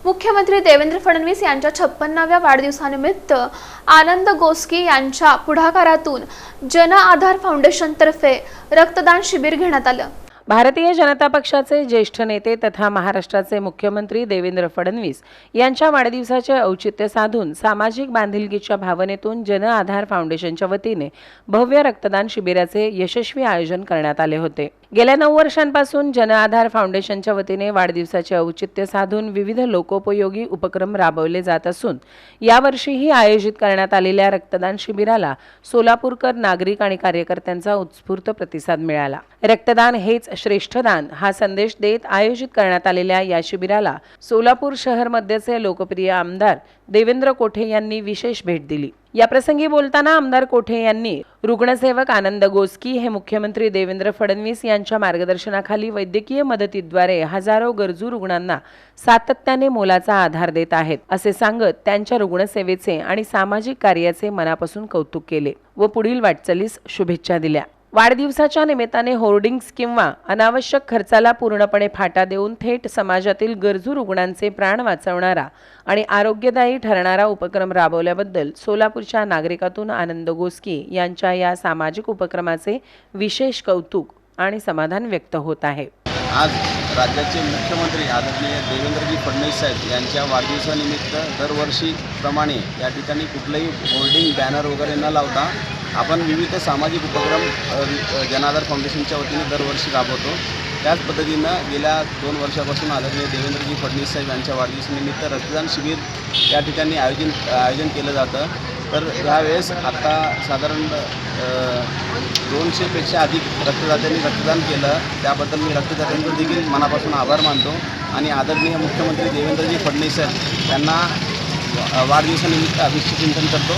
मुख्यमंत्री देवेंद्र फडणवीस यांच्या 56व्या वाढदिवसानिमित्त आनंद गोस्की यांच्या पुढाकारातून जन आधार फाउंडेशनतर्फे रक्तदान शिबिर घेण्यात आलं। भारतीय जनता पक्षाचे ज्येष्ठ नेते तथा महाराष्ट्राचे मुख्यमंत्री देवेंद्र फडणवीस यांच्या वाढदिवसाचे औचित्य साधून सामाजिक बांधिलकीच्या भावनेतून जन आधार फाउंडेशनच्या वतीने भव्य रक्तदान शिबिराचे यशस्वी आयोजन करण्यात आले होते। गेल्या 9 वर्षांपासून जन आधार फाउंडेशनच्या वतीने वाढदिवसाचे औचित्य साधून विविध लोकोपयोगी उपक्रम राबवले जात असून यावर्षीही आयोजित करण्यात आलेल्या रक्तदान शिबिराला सोलापूरकर नागरिक आणि कार्यकर्त्यांचा उत्स्फूर्त प्रतिसाद मिळाला। रक्तदान हेच श्रेष्ठ दान हा संदेश देत आयोजित करण्यात आलेल्या या शिबिराला सोलापूर शहर मध्यचे लोकप्रिय आमदार देवेंद्र कोठे यांनी विशेष भेट दिली। या प्रसंगी बोलताना आमदार कोठे यांनी रुग्णसेवक आनंद गोस्की हे मुख्यमंत्री देवेंद्र फडणवीस यांच्या मार्गदर्शनाखाली वैद्यकीय मदतीद्वारे हजारो गरजू रुग्णांना सातत्याने मोलाचा आधार देत आहेत असे सांगत त्यांच्या रुग्णसेवेचे आणि सामाजिक कार्याचे मनापासून कौतुक केले व पुढील वाटचालीस शुभेच्छा दिल्या। वाढदिवसाच्या निमित्ताने होर्डिंग्स किंवा अनावश्यक खर्चाला पूर्णपणे फाटा देऊन थेट समाजातील गरजू रुग्णांचे प्राण वाचवणारा आणि आरोग्यदायी ठरणारा उपक्रम राबवल्याबद्दल सोलापूरच्या नागरिकातून आनंद गोस्की यांच्या या सामाजिक उपक्रमाचे विशेष कौतुक आणि समाधान व्यक्त होत आहे। आज राज्याचे मुख्यमंत्री आदरणीय देवेंद्रजी फडणवीस साहेब यांच्या वाढदिवसानिमित्त दरवर्षीप्रमाणे या ठिकाणी कुठलेही होर्डिंग बॅनर वगैरे न लावता आपण विविध सामाजिक उपक्रम जनाधार फाउंडेशनच्या वतीने दरवर्षी राबवतो। त्याच पद्धतीनं गेल्या 2 वर्षापासून आदरणीय देवेंद्रजी फडणवीस साहेब यांच्या वाढदिवसानिमित्त रक्तदान शिबिर या ठिकाणी आयोजन केलं जातं। तर यावेळेस आता साधारण 200पेक्षा अधिक रक्तदात्यांनी रक्तदान केलं, त्याबद्दल मी रक्तदात्यांचं देखील मनापासून आभार मानतो आणि आदरणीय मुख्यमंत्री देवेंद्रजी फडणवीस साहेब यांना वाढदिवसानिमित्त अभिष्टचिंतन करतो।